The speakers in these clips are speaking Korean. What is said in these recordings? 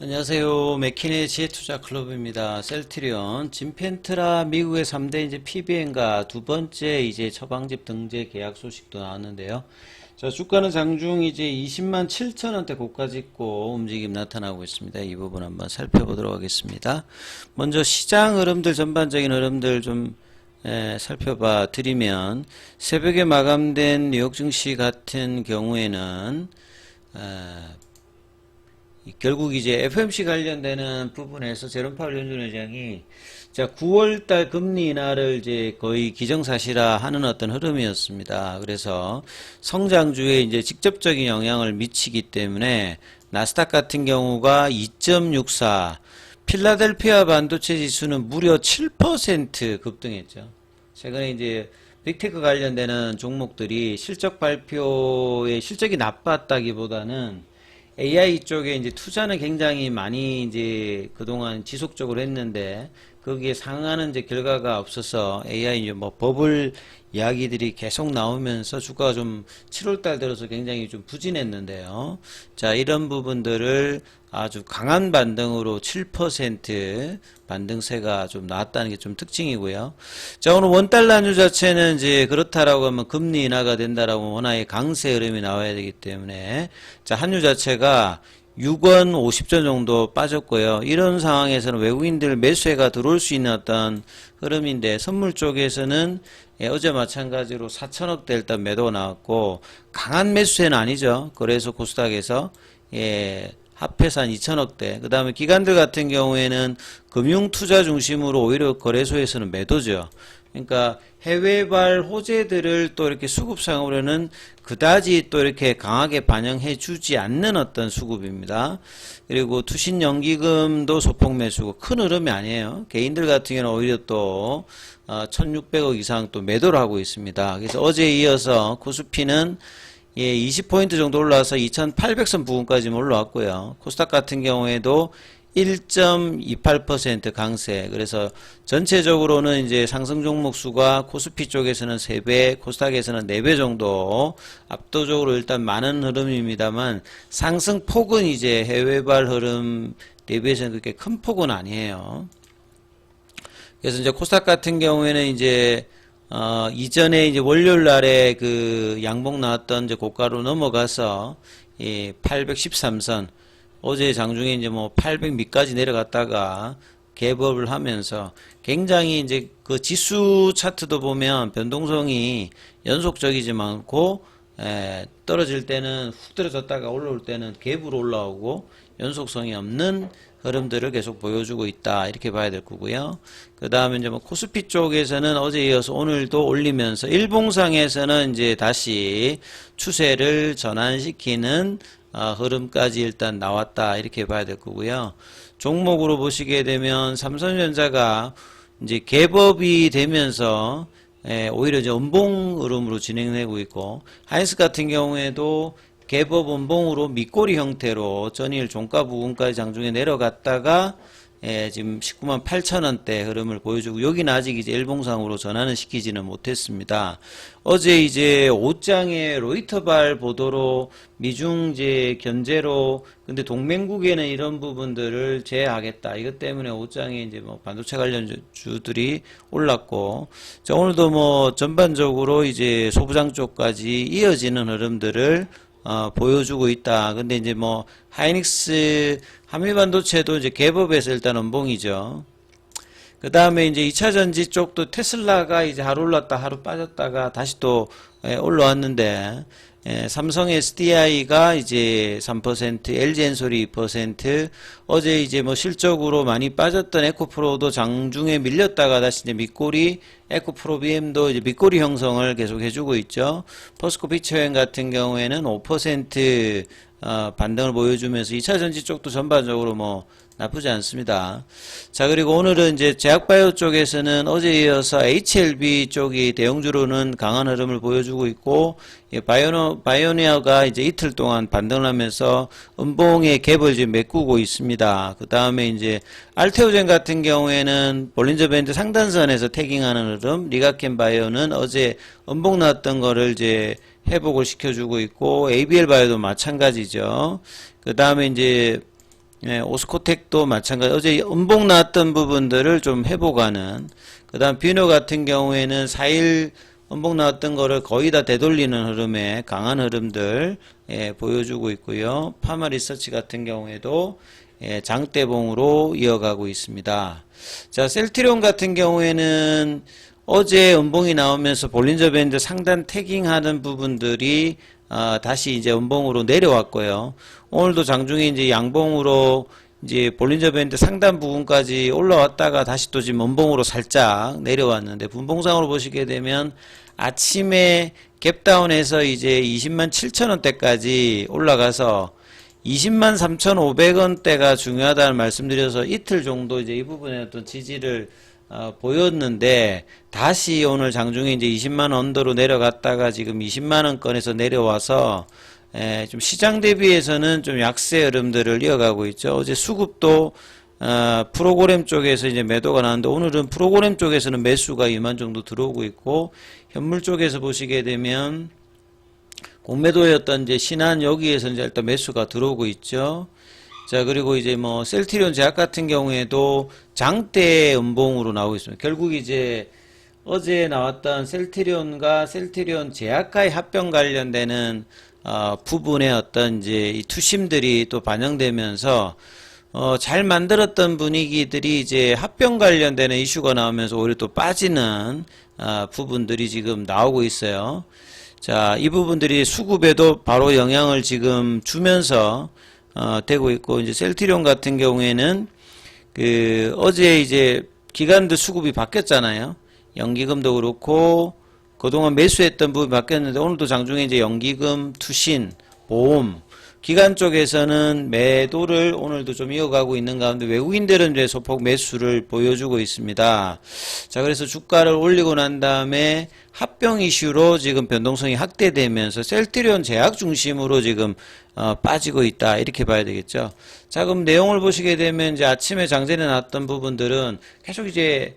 안녕하세요. 맥키네 지혜투자클럽입니다. 셀트리온, 진펜트라 미국의 3대 이제 PBM과 두 번째 이제 처방집 등재 계약 소식도 나왔는데요. 자, 주가는 장중 이제 20만 7천 원대 고가 찍고 움직임 나타나고 있습니다. 이 부분 한번 살펴보도록 하겠습니다. 먼저 시장 흐름들, 전반적인 흐름들 좀 살펴봐 드리면, 새벽에 마감된 뉴욕 증시 같은 경우에는 결국 이제 FOMC 관련되는 부분에서 제롬 파월 연준 의장이 자 9월달 금리 인하를 이제 거의 기정사실화 하는 어떤 흐름이었습니다. 그래서 성장주에 이제 직접적인 영향을 미치기 때문에 나스닥 같은 경우가 2.64, 필라델피아 반도체 지수는 무려 7% 급등했죠. 최근에 이제 빅테크 관련되는 종목들이 실적 발표에 실적이 나빴다기보다는 AI 쪽에 이제 투자는 굉장히 많이 이제 그동안 지속적으로 했는데 거기에 상응하는 이제 결과가 없어서 AI 이제 뭐 버블 이야기들이 계속 나오면서 주가가 좀 7월달 들어서 굉장히 좀 부진했는데요. 자, 이런 부분들을 아주 강한 반등으로 7% 반등세가 좀 나왔다는 게 좀 특징이고요. 자, 오늘 원달러 한유 자체는 이제 그렇다라고 하면 금리 인하가 된다라고 원화의 강세 흐름이 나와야 되기 때문에 자, 한유 자체가 6원 50전 정도 빠졌고요. 이런 상황에서는 외국인들 매수해가 들어올 수 있는 어떤 흐름인데, 선물 쪽에서는 어제 마찬가지로 4천억대 일단 매도가 나왔고, 강한 매수세는 아니죠. 그래서 코스닥에서 합해서 한 2천억대. 그 다음에 기관들 같은 경우에는 금융투자 중심으로 오히려 거래소에서는 매도죠. 그러니까 해외발 호재들을 또 이렇게 수급 상으로는 그다지 또 이렇게 강하게 반영해 주지 않는 어떤 수급입니다. 그리고 투신연기금도 소폭 매수고 큰 흐름이 아니에요. 개인들 같은 경우는 오히려 또 1600억 이상 또 매도를 하고 있습니다. 그래서 어제에 이어서 코스피는 20포인트 정도 올라와서 2800선 부근까지 올라왔고요. 코스닥 같은 경우에도 1.28% 강세. 그래서 전체적으로는 이제 상승 종목 수가 코스피 쪽에서는 3배, 코스닥에서는 4배 정도 압도적으로 일단 많은 흐름입니다만, 상승 폭은 이제 해외발 흐름 대비해서는 그렇게 큰 폭은 아니에요. 그래서 이제 코스닥 같은 경우에는 이제 이전에 이제 월요일 날에 그 양봉 나왔던 이제 고가로 넘어가서 813선, 어제 장중에 이제 뭐 800 밑까지 내려갔다가 갭업을 하면서 굉장히 이제 그 지수 차트도 보면 변동성이 연속적이지만 않고 떨어질 때는 훅 떨어졌다가 올라올 때는 갭으로 올라오고 연속성이 없는 흐름들을 계속 보여주고 있다, 이렇게 봐야 될 거고요. 그 다음에 이제 뭐 코스피 쪽에서는 어제 이어서 오늘도 올리면서 일봉상에서는 이제 다시 추세를 전환시키는 흐름까지 일단 나왔다, 이렇게 봐야 될 거고요. 종목으로 보시게 되면 삼성전자가 이제 갭업이 되면서 오히려 이제 음봉 흐름으로 진행되고 있고, 하이닉스 같은 경우에도 갭업 음봉으로 밑꼬리 형태로 전일 종가 부근까지 장중에 내려갔다가 지금 19만 8천 원대 흐름을 보여주고, 여기는 아직 이제 일봉상으로 전환을 시키지는 못했습니다. 어제 이제 옷장의 로이터발 보도로 미중 이제 견제로, 근데 동맹국에는 이런 부분들을 제외하겠다, 이것 때문에 옷장에 이제 뭐 반도체 관련주들이 올랐고, 자, 오늘도 뭐 전반적으로 이제 소부장 쪽까지 이어지는 흐름들을 보여주고 있다. 근데 이제 뭐 하이닉스 한미반도체도 이제 갭업에서 일단 음봉이죠. 그 다음에 이제 2차전지 쪽도 테슬라가 이제 하루 올랐다 하루 빠졌다가 다시 또 올라왔는데, 삼성 SDI가 이제 3%, LG엔솔이 2%, 어제 이제 뭐 실적으로 많이 빠졌던 에코프로도 장중에 밀렸다가 다시 이제 밑꼬리, 에코프로 BM도 이제 밑꼬리 형성을 계속 해주고 있죠. 포스코 피처행 같은 경우에는 5% 반등을 보여주면서 2차전지 쪽도 전반적으로 뭐 나쁘지 않습니다. 자, 그리고 오늘은 이제 제약바이오 쪽에서는 어제 이어서 HLB 쪽이 대형주로는 강한 흐름을 보여주고 있고, 바이오니아가 이제 이틀 동안 반등을 하면서 음봉의 갭을 지금 메꾸고 있습니다. 그 다음에 이제 알테오젠 같은 경우에는 볼린저 밴드 상단선에서 태깅하는 흐름, 리가켄 바이오는 어제 음봉 나왔던 거를 이제 회복을 시켜주고 있고, ABL 바이오도 마찬가지죠. 그 다음에 이제 예, 오스코텍도 마찬가지. 어제 음봉 나왔던 부분들을 좀 회복하는. 그 다음 비노 같은 경우에는 4일 음봉 나왔던 거를 거의 다 되돌리는 흐름에 강한 흐름들 예, 보여주고 있고요. 파마 리서치 같은 경우에도 예, 장대봉으로 이어가고 있습니다. 자, 셀트리온 같은 경우에는 어제 음봉이 나오면서 볼린저 밴드 상단 태깅하는 부분들이 다시 이제 음봉으로 내려왔고요. 오늘도 장중에 이제 양봉으로 이제 볼린저 밴드 상단 부분까지 올라왔다가 다시 또 지금 음봉으로 살짝 내려왔는데 분봉상으로 보시게 되면 아침에 갭다운해서 이제 20만 7천원대까지 올라가서 20만 3,500원대가 중요하다는 말씀드려서 이틀 정도 이제 이 부분에 어떤 지지를 보였는데 다시 오늘 장중에 이제 20만 언더로 내려갔다가 지금 20만원권에서 내려와서 좀 시장 대비해서는 좀 약세 흐름들을 이어가고 있죠. 어제 수급도 프로그램 쪽에서 이제 매도가 나왔는데 오늘은 프로그램 쪽에서는 매수가 2만 정도 들어오고 있고 현물 쪽에서 보시게 되면 공매도였던 이제 신한 여기에서 이제 일단 매수가 들어오고 있죠. 자, 그리고 이제 뭐 셀트리온 제약 같은 경우에도 장대 음봉으로 나오고 있습니다. 결국 이제 어제 나왔던 셀트리온과 셀트리온 제약과의 합병 관련되는 부분의 어떤 이제 이 투심들이 또 반영되면서 잘 만들었던 분위기들이 이제 합병 관련되는 이슈가 나오면서 오히려 또 빠지는 부분들이 지금 나오고 있어요. 자, 이 부분들이 수급에도 바로 영향을 지금 주면서 되고 있고 이제 셀트리온 같은 경우에는 어제 이제 기관들 수급이 바뀌었잖아요. 연기금도 그렇고 그동안 매수했던 부분이 바뀌었는데 오늘도 장중에 이제 연기금, 투신, 보험 기관 쪽에서는 매도를 오늘도 좀 이어가고 있는 가운데 외국인들은 이제 소폭 매수를 보여주고 있습니다. 자, 그래서 주가를 올리고 난 다음에 합병 이슈로 지금 변동성이 확대되면서 셀트리온 제약 중심으로 지금 빠지고 있다 이렇게 봐야 되겠죠. 자, 그럼 내용을 보시게 되면 이제 아침에 장전에 나왔던 부분들은 계속 이제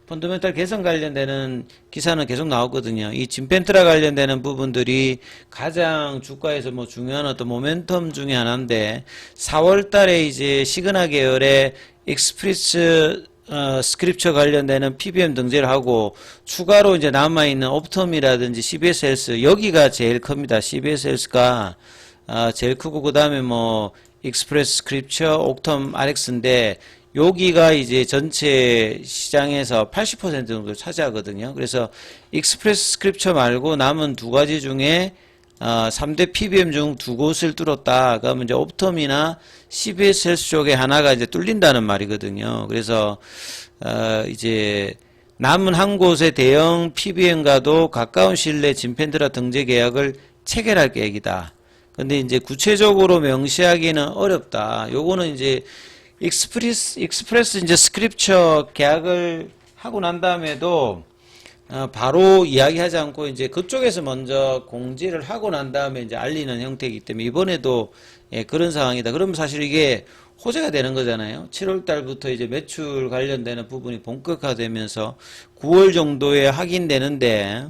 펀더멘탈 개선 관련되는 기사는 계속 나오거든요. 이 진펜트라 관련되는 부분들이 가장 주가에서 뭐 중요한 어떤 모멘텀 중에 하나인데 4월 달에 이제 시그나 계열의 익스프리스 스크립처 관련되는 PBM 등재를 하고 추가로 이제 남아있는 옵텀이라든지 CBS 헬스 여기가 제일 큽니다. CBS 헬스가 제일 크고 그 다음에 뭐 익스프레스 스크립처, 옥텀 RX인데 여기가 이제 전체 시장에서 80% 정도 차지하거든요. 그래서 익스프레스 스크립처 말고 남은 두 가지 중에 3대 PBM 중 두 곳을 뚫었다. 그러면 이제 옵텀이나 CBS 헬스 쪽에 하나가 이제 뚫린다는 말이거든요. 그래서 이제 남은 한 곳의 대형 PBM과도 가까운 시일 내에 진펜트라 등재 계약을 체결할 계획이다. 근데 이제 구체적으로 명시하기는 어렵다. 요거는 이제 익스프레스 이제 스크립처 계약을 하고 난 다음에도 바로 이야기하지 않고 이제 그쪽에서 먼저 공지를 하고 난 다음에 이제 알리는 형태이기 때문에 이번에도 그런 상황이다. 그러면 사실 이게 호재가 되는 거잖아요. 7월 달부터 이제 매출 관련되는 부분이 본격화되면서 9월 정도에 확인되는데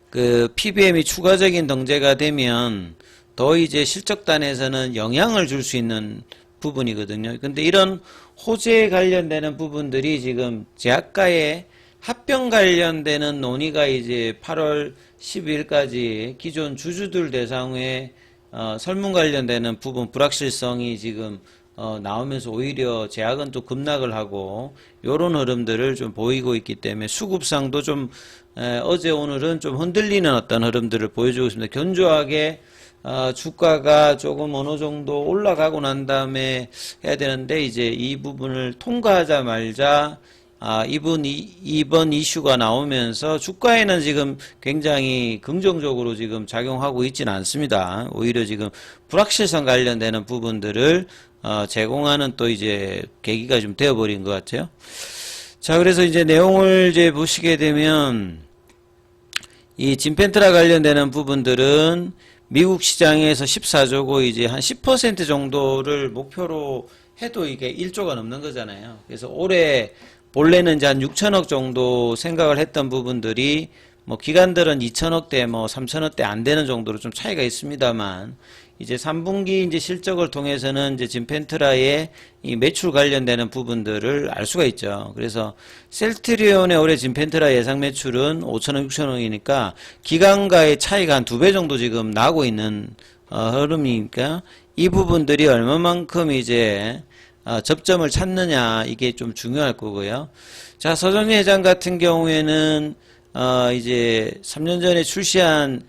그 PBM이 추가적인 등재가 되면 더 이제 실적단에서는 영향을 줄 수 있는 부분이거든요. 근데 이런 호재 관련되는 부분들이 지금 제약과의 합병 관련되는 논의가 이제 8월 12일까지 기존 주주들 대상의 설문 관련되는 부분 불확실성이 지금 나오면서 오히려 제약은 또 급락을 하고 요런 흐름들을 좀 보이고 있기 때문에 수급상도 좀 어제 오늘은 좀 흔들리는 어떤 흐름들을 보여주고 있습니다. 견조하게 주가가 조금 어느 정도 올라가고 난 다음에 해야 되는데 이제 이 부분을 통과하자마자 이번 이슈가 나오면서 주가에는 지금 굉장히 긍정적으로 지금 작용하고 있지는 않습니다. 오히려 지금 불확실성 관련되는 부분들을 제공하는 또 이제 계기가 좀 되어버린 것 같아요. 자, 그래서 이제 내용을 이제 보시게 되면 이 진펜트라 관련되는 부분들은 미국 시장에서 14조고 이제 한 10% 정도를 목표로 해도 이게 1조가 넘는 거잖아요. 그래서 올해 본래는 이제 한 6천억 정도 생각을 했던 부분들이 뭐 기관들은 2천억대 뭐 3천억대 안 되는 정도로 좀 차이가 있습니다만 이제 3분기 이제 실적을 통해서는 이제 진펜트라의 이 매출 관련되는 부분들을 알 수가 있죠. 그래서 셀트리온의 올해 진펜트라 예상 매출은 5천억, 6천억이니까 기관과의 차이가 한 2배 정도 지금 나고 있는 흐름이니까 이 부분들이 얼마만큼 이제 접점을 찾느냐 이게 좀 중요할 거고요. 자, 서정리 회장 같은 경우에는 이제 3년 전에 출시한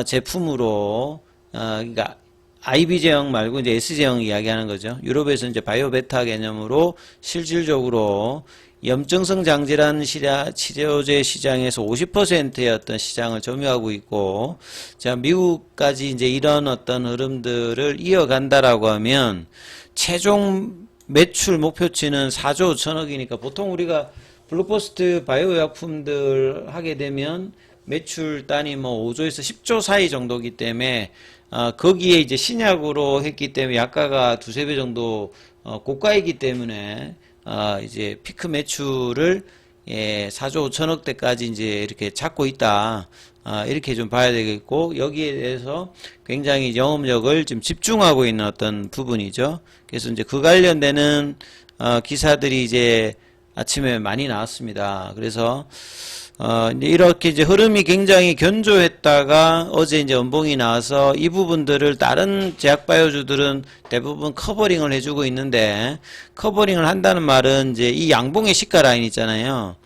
제품으로 그러니까 IB 제형 말고 이제 S 제형 이야기하는 거죠. 유럽에서 이제 바이오 베타 개념으로 실질적으로 염증성 장질환 치료제 시장에서 50%의 어떤 시장을 점유하고 있고, 자, 미국까지 이제 이런 어떤 흐름들을 이어간다라고 하면 최종 매출 목표치는 4조 5천억이니까 보통 우리가 블록버스트 바이오 약품들 하게 되면 매출 단위 뭐 5조에서 10조 사이 정도기 때문에 거기에 이제 신약으로 했기 때문에 약가가 2~3배 정도 고가이기 때문에 이제 피크 매출을 4조 5천억대까지 이제 이렇게 잡고 있다. 이렇게 좀 봐야 되겠고, 여기에 대해서 굉장히 영업력을 지금 집중하고 있는 어떤 부분이죠. 그래서 이제 그 관련되는 기사들이 이제 아침에 많이 나왔습니다. 그래서 이제 이렇게 이제 흐름이 굉장히 견조했다가 어제 이제 연봉이 나와서 이 부분들을 다른 제약바이오주들은 대부분 커버링을 해주고 있는데, 커버링을 한다는 말은 이제 이 양봉의 시가 라인 있잖아요.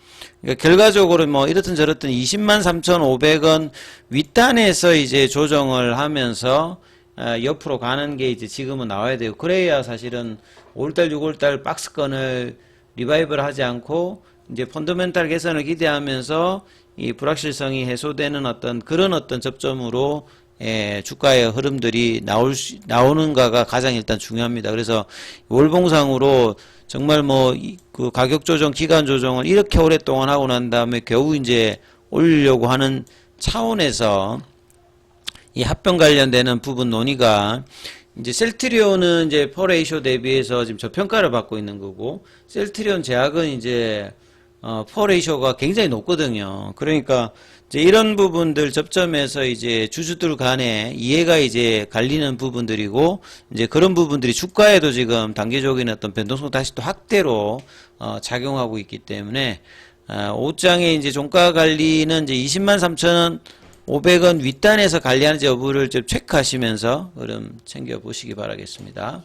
그러니까 결과적으로 뭐 이렇든 저렇든 203,500원 윗단에서 이제 조정을 하면서 옆으로 가는 게 이제 지금은 나와야 되고, 그래야 사실은 5월달, 6월달 박스권을 리바이벌 하지 않고 이제 펀더멘탈 개선을 기대하면서 이 불확실성이 해소되는 어떤 그런 어떤 접점으로 주가의 흐름들이 나오는가가 가장 일단 중요합니다. 그래서 월봉상으로 정말 뭐 그 가격 조정, 기간 조정을 이렇게 오랫동안 하고 난 다음에 겨우 이제 올리려고 하는 차원에서 이 합병 관련되는 부분 논의가 이제 셀트리온은 이제 퍼레이쇼 대비해서 지금 저평가를 받고 있는 거고, 셀트리온 제약은 이제 퍼레이쇼가 굉장히 높거든요. 그러니까 이제 이런 부분들 접점에서 이제 주주들 간에 이해가 이제 갈리는 부분들이고, 이제 그런 부분들이 주가에도 지금 단기적인 어떤 변동성 다시 또 확대로 작용하고 있기 때문에 옷장의 이제 종가 관리는 이제 203,500원 윗단에서 관리하는지 여부를 좀 체크하시면서 흐름 챙겨 보시기 바라겠습니다.